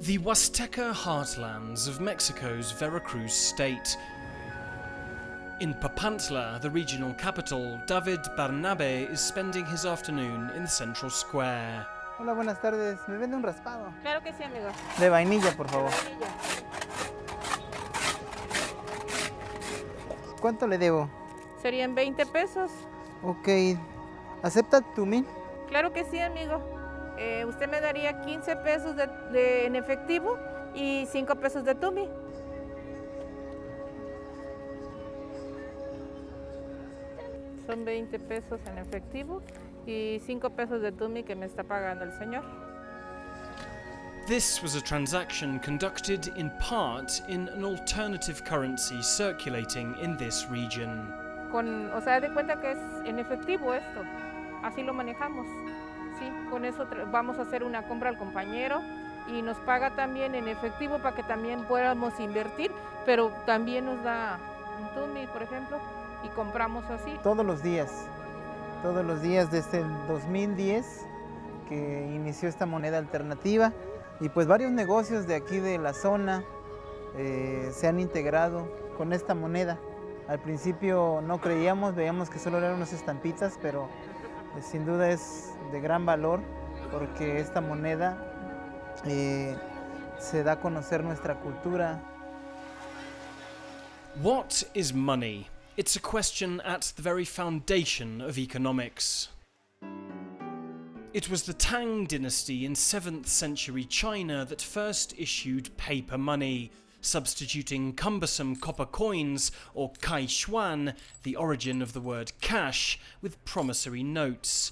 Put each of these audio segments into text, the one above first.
The Huasteca heartlands of Mexico's Veracruz state. In Papantla, the regional capital, David Barnabe is spending his afternoon in the central square. Hola, buenas tardes. ¿Me vende un raspado? Claro que sí, amigo. De vainilla, por favor. De vainilla. ¿Cuánto le debo? Serían 20 pesos. Ok. ¿Acepta Tumin? Claro que sí, amigo. Usted me daría 15 pesos en efectivo y 5 pesos de Tumin. Son 20 pesos en efectivo y 5 pesos de Tumin que me está pagando el señor. This was a transaction conducted in part in an alternative currency circulating in this region. O sea, de cuenta que es en efectivo esto. Así lo manejamos. Sí, con eso vamos a hacer una compra al compañero y nos paga también en efectivo para que también podamos invertir, pero también nos da un Tumin, por ejemplo, y compramos así. Todos los días desde el 2010 que inició esta moneda alternativa y pues varios negocios de aquí de la zona se han integrado con esta moneda. Al principio no creíamos, veíamos que solo eran unas estampitas, pero sin duda es de gran valor porque esta moneda se da a conocer nuestra cultura. What is money? It's a question at the very foundation of economics. It was the Tang dynasty in 7th century China that first issued paper money, substituting cumbersome copper coins, or kai xuan, the origin of the word cash, with promissory notes.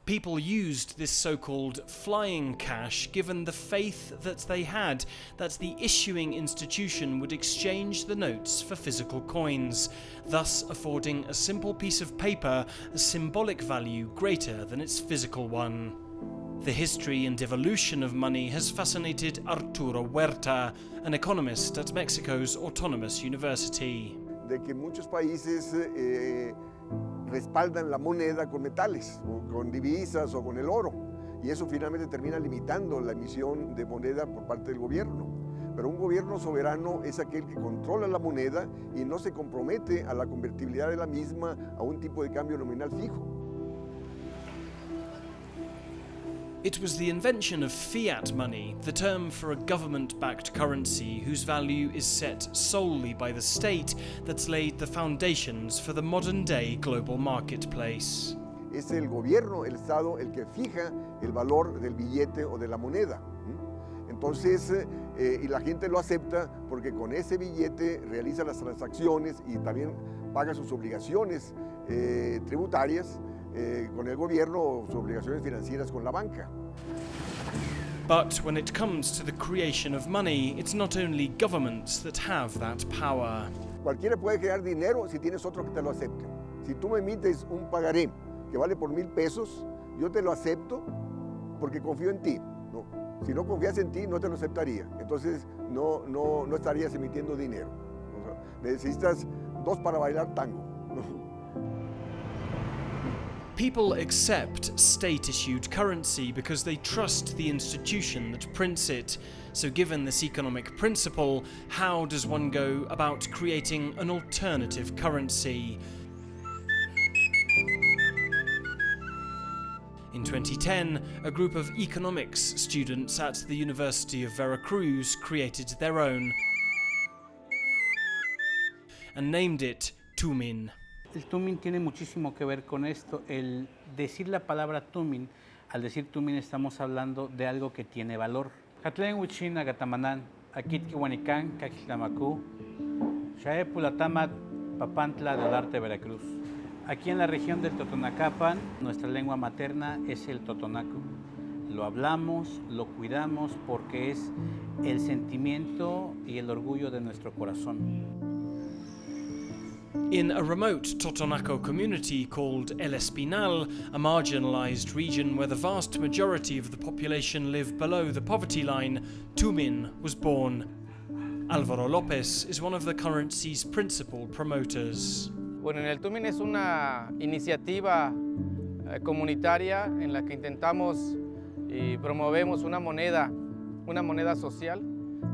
People used this so-called flying cash given the faith that they had that the issuing institution would exchange the notes for physical coins, thus affording a simple piece of paper a symbolic value greater than its physical one. The history and evolution of money has fascinated Arturo Huerta, an economist at Mexico's Autonomous University. De que muchos países respaldan la moneda con metales, o con divisas o con el oro, y eso finalmente termina limitando la emisión de moneda por parte del gobierno. Pero un gobierno soberano es aquel que controla la moneda y no se compromete a la convertibilidad de la misma a un tipo de cambio nominal fijo. It was the invention of fiat money, the term for a government-backed currency whose value is set solely by the state, that's laid the foundations for the modern-day global marketplace. Es el gobierno, el Estado, el que fija el valor del billete o de la moneda. Entonces, y la gente lo acepta porque con ese billete realiza las transacciones y también paga sus obligaciones tributarias con el gobierno o sus obligaciones financieras con la banca. But when it comes to the creation of money, it's not only governments that have that power. Cualquiera puede crear dinero si tienes otro que te lo acepte. Si tú me emites un pagaré que vale por 1,000 pesos, yo te lo acepto porque confío en ti. No. Si no confías en ti, no te lo aceptaría. Entonces no estarías emitiendo dinero. O sea, necesitas 2 para bailar tango. People accept state-issued currency because they trust the institution that prints it. So given this economic principle, how does one go about creating an alternative currency? In 2010, a group of economics students at the University of Veracruz created their own and named it Tumin. El Tumin tiene muchísimo que ver con esto. El decir la palabra Tumin, al decir Tumin estamos hablando de algo que tiene valor. Catlen Huichin Agatamanán, Akit Kihuanicán, Caquiltamacú, Xaepulatamat, Papantla del Arte Veracruz. Aquí en la región del Totonacapan, nuestra lengua materna es el totonaco. Lo hablamos, lo cuidamos porque es el sentimiento y el orgullo de nuestro corazón. In a remote Totonaco community called El Espinal, a marginalised region where the vast majority of the population live below the poverty line, Tumin was born. Álvaro López is one of the currency's principal promoters. Bueno, en el Tumin es una iniciativa comunitaria en la que intentamos y promovemos una moneda una moneda social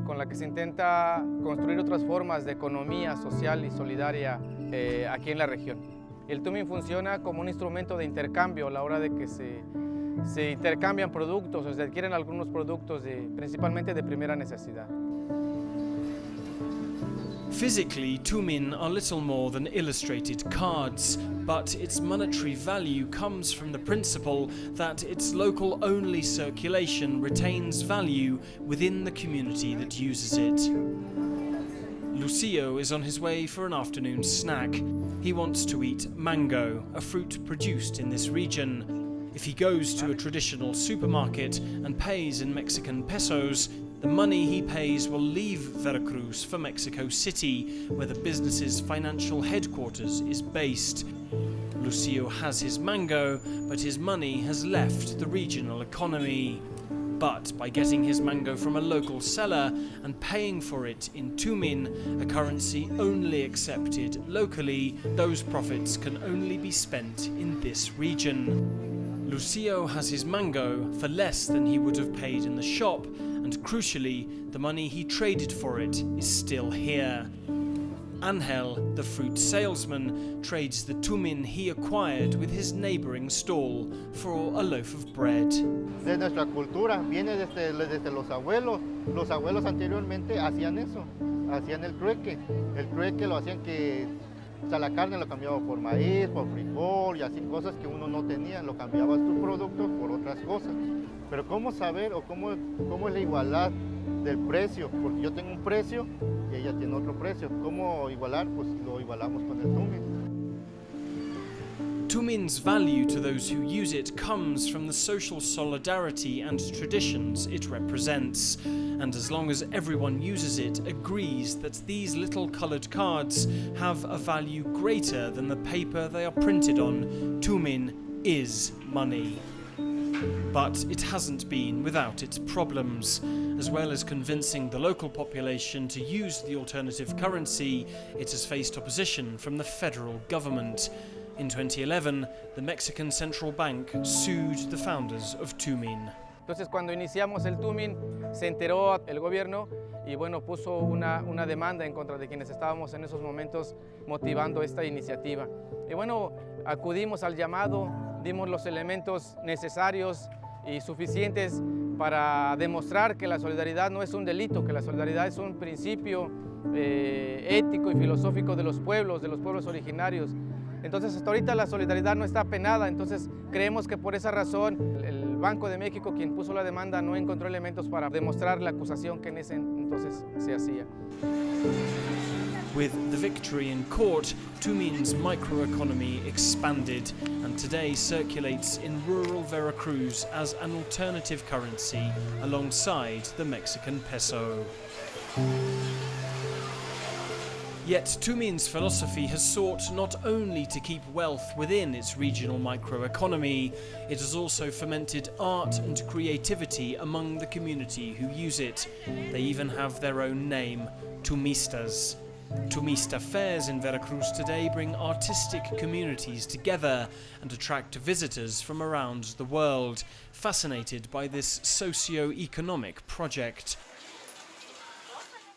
con la que se intenta construir otras formas de economía social y solidaria aquí en la región. El Tumin funciona como un instrumento de intercambio a la hora de que se intercambian productos o se adquieren algunos productos principalmente de primera necesidad. Physically, Tumin are little more than illustrated cards, but its monetary value comes from the principle that its local-only circulation retains value within the community that uses it. Lucio is on his way for an afternoon snack. He wants to eat mango, a fruit produced in this region. If he goes to a traditional supermarket and pays in Mexican pesos, the money he pays will leave Veracruz for Mexico City, where the business's financial headquarters is based. Lucio has his mango, but his money has left the regional economy. But by getting his mango from a local seller and paying for it in Tumin, a currency only accepted locally, those profits can only be spent in this region. Lucio has his mango for less than he would have paid in the shop, and crucially, the money he traded for it is still here. Angel, the fruit salesman, trades the Tumin he acquired with his neighbouring stall for a loaf of bread. De nuestra cultura, viene desde los abuelos. Los abuelos anteriormente hacían eso, hacían el trueque. El trueque lo hacían que, o sea, la carne lo cambiaba por maíz, por frijol y así cosas que uno no tenía, lo cambiaba sus productos por otras cosas. Pero ¿cómo saber o cómo es la igualdad del precio? Porque yo tengo un precio y ella tiene otro precio. ¿Cómo igualar? Pues lo igualamos con el Tumin. Tumin's value to those who use it comes from the social solidarity and traditions it represents, and as long as everyone uses it agrees that these little coloured cards have a value greater than the paper they are printed on, Tumin is money. But it hasn't been without its problems. As well as convincing the local population to use the alternative currency, it has faced opposition from the federal government. In 2011, the Mexican Central Bank sued the founders of Tumin. Entonces, cuando iniciamos el Tumin, se enteró el gobierno y bueno, puso una demanda en contra de quienes estábamos en esos momentos motivando esta iniciativa. Y bueno, acudimos al llamado, dimos los elementos necesarios y suficientes para demostrar que la solidaridad no es un delito, que la solidaridad es un principio ético y filosófico de los pueblos originarios. Entonces, hasta ahorita la solidaridad no está penada, entonces creemos que por esa razón el Banco de México, quien puso la demanda, no encontró elementos para demostrar la acusación que en ese entonces se hacía. With the victory in court, Tumin's microeconomy expanded and today circulates in rural Veracruz as an alternative currency alongside the Mexican peso. Yet Tumin's philosophy has sought not only to keep wealth within its regional microeconomy, it has also fomented art and creativity among the community who use it. They even have their own name, Tumistas. Tumista fairs in Veracruz today bring artistic communities together and attract visitors from around the world, fascinated by this socio-economic project.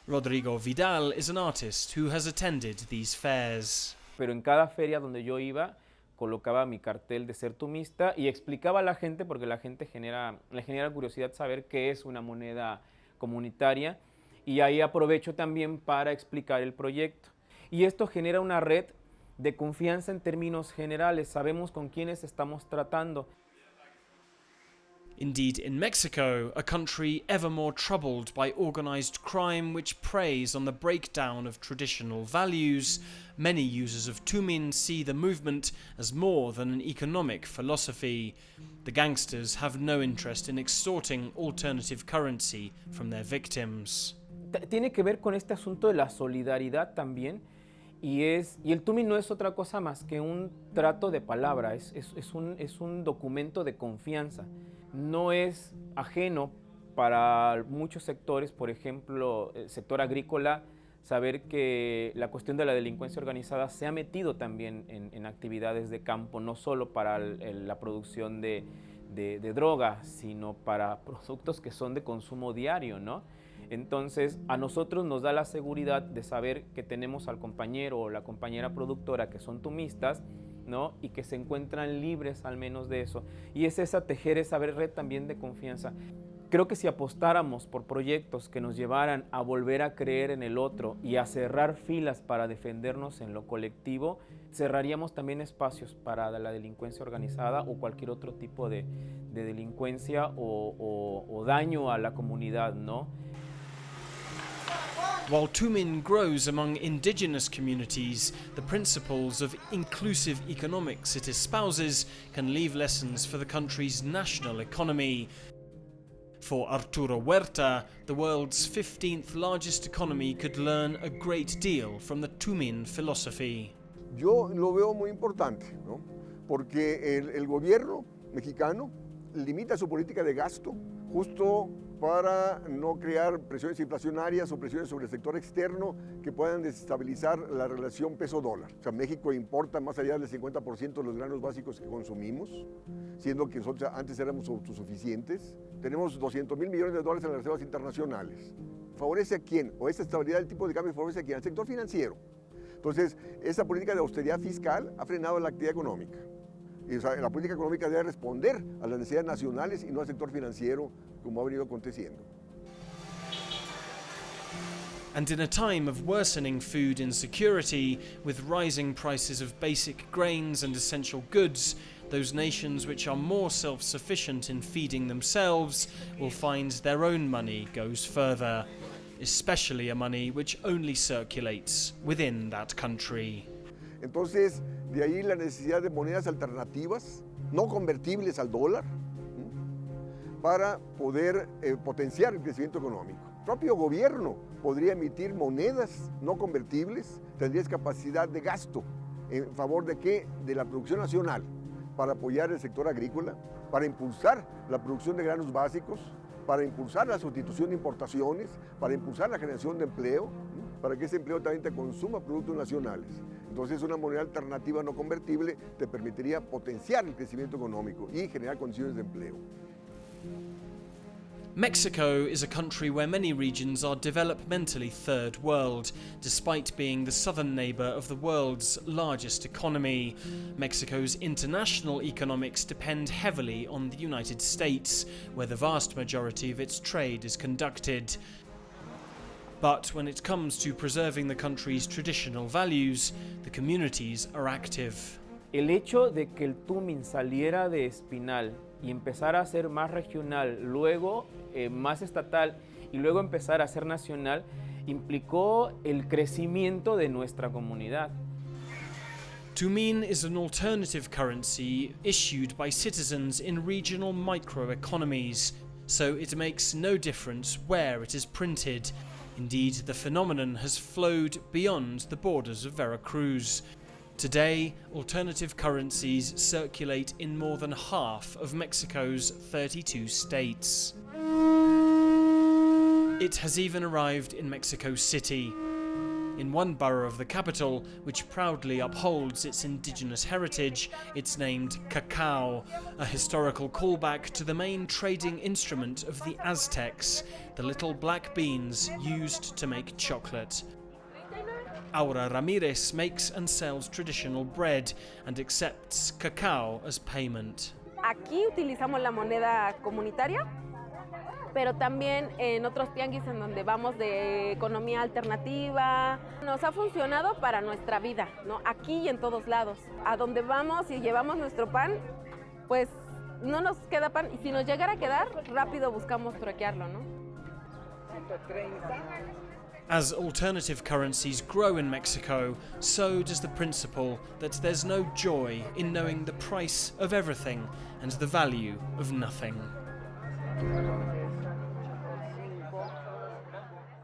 Rodrigo Vidal is an artist who has attended these fairs. Pero en cada feria donde yo iba, colocaba mi cartel de ser tumista y explicaba a la gente, porque la gente le genera curiosidad saber qué es una moneda comunitaria, y ahí aprovecho también para explicar el proyecto. Y esto genera una red de confianza en términos generales, sabemos con quiénes estamos tratando. Indeed, in Mexico, a country ever more troubled by organized crime which preys on the breakdown of traditional values, many users of Tumin see the movement as more than an economic philosophy. The gangsters have no interest in extorting alternative currency from their victims. Tiene que ver con este asunto de la solidaridad también, y el Tumin no es otra cosa más que un trato de palabra, es un documento de confianza. No es ajeno para muchos sectores, por ejemplo, el sector agrícola, saber que la cuestión de la delincuencia organizada se ha metido también en actividades de campo, no solo para la producción de de droga, sino para productos que son de consumo diario, ¿no? Entonces, a nosotros nos da la seguridad de saber que tenemos al compañero o la compañera productora que son tumistas, ¿no? Y que se encuentran libres al menos de eso. Y es tejer esa red también de confianza. Creo que si apostáramos por proyectos que nos llevaran a volver a creer en el otro y a cerrar filas para defendernos en lo colectivo, cerraríamos también espacios para la delincuencia organizada o cualquier otro tipo de delincuencia o daño a la comunidad, ¿no? While Tumin grows among indigenous communities, the principles of inclusive economics it espouses can leave lessons for the country's national economy. For Arturo Huerta, the world's 15th largest economy could learn a great deal from the Tumin philosophy. Yo lo veo muy importante, ¿no? Porque el gobierno mexicano limita su política de gasto justo para no crear presiones inflacionarias o presiones sobre el sector externo que puedan desestabilizar la relación peso-dólar. O sea, México importa más allá del 50% de los granos básicos que consumimos, siendo que nosotros antes éramos autosuficientes. Tenemos 200,000 millones de dólares en las reservas internacionales. ¿Favorece a quién? O esa estabilidad del tipo de cambio favorece a quién? Al sector financiero. Entonces, esa política de austeridad fiscal ha frenado la actividad económica. Y, o sea, la política económica debe responder a las necesidades nacionales y no al sector financiero, como ha venido aconteciendo. And in a time of worsening food insecurity, with rising prices of basic grains and essential goods, those nations which are more self-sufficient in feeding themselves will find their own money goes further, especially a money which only circulates within that country. Entonces, de ahí la necesidad de monedas alternativas, no convertibles al dólar, para poder potenciar el crecimiento económico. El propio gobierno podría emitir monedas no convertibles, tendría capacidad de gasto en favor de ¿qué? De la producción nacional, para apoyar el sector agrícola, para impulsar la producción de granos básicos, para impulsar la sustitución de importaciones, para impulsar la generación de empleo, para que ese empleo también te consuma productos nacionales. Entonces, una moneda alternativa no convertible te permitiría potenciar el crecimiento económico y generar condiciones de empleo. Mexico is a country where many regions are developmentally third world, despite being the southern neighbour of the world's largest economy. Mexico's international economics depend heavily on the United States, where the vast majority of its trade is conducted. But when it comes to preserving the country's traditional values, the communities are active. El hecho de que el Tumin saliera de Espinal y empezara a ser más regional, luego más estatal y luego empezar a ser nacional, implicó el crecimiento de nuestra comunidad. Tumin is an alternative currency issued by citizens in regional microeconomies, so it makes no difference where it is printed. Indeed, the phenomenon has flowed beyond the borders of Veracruz. Today, alternative currencies circulate in more than half of Mexico's 32 states. It has even arrived in Mexico City. In one borough of the capital, which proudly upholds its indigenous heritage, it's named cacao, a historical callback to the main trading instrument of the Aztecs, the little black beans used to make chocolate. Aura Ramirez makes and sells traditional bread and accepts cacao as payment. Aquí utilizamos la moneda comunitaria, pero también en otros tianguis en donde vamos de economía alternativa. Nos ha funcionado para nuestra vida, ¿no? Aquí y en todos lados. A donde vamos y llevamos nuestro pan, pues no nos queda pan. Y si nos llegara a quedar, rápido buscamos truequearlo, ¿no? As alternative currencies grow in Mexico, so does the principle that there's no joy in knowing the price of everything and the value of nothing.